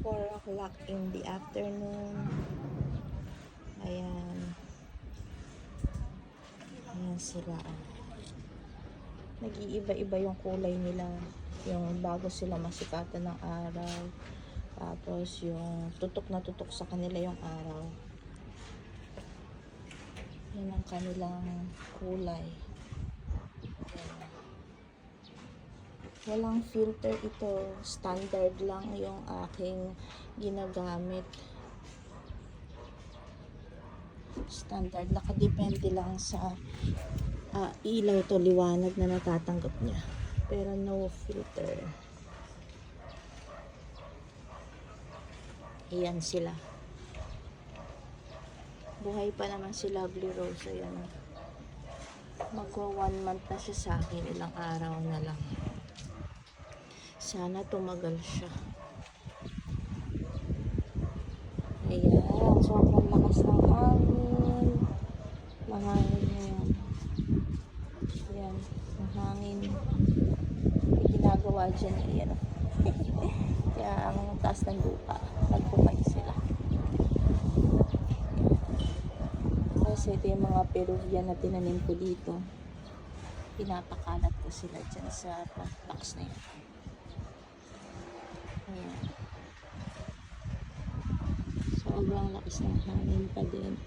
4 o'clock in the afternoon. Ayan. Ayan sila. Nag-iiba-iba yung kulay nila. Yung bago sila masikatan ng araw. Tapos yung tutok na tutok sa kanila yung araw. Yan ang kanilang kulay. Ayan. Walang filter ito. Standard lang yung aking ginagamit. Standard. Nakadepende lang sa ilaw to, liwanag na natatanggap niya. Pero no filter. Ayan sila. Buhay pa naman si Lovely Rose. Ayan. Magwa 1 month na siya sa akin. Ilang araw na lang. Sana tumagal siya. Ayan. Sobrang lakas ng hangin. Mahangin na yan. Ayan. Mahangin. May ginagawa dyan. Ayan. Kaya ang taas ng lupa. Nagpupay sila. Kasi ito yung mga Peruvian na tinanim ko dito. Pinapakalat ko sila dyan sa box na yun. Ayan. Sobrang lakas ng hangin pa din.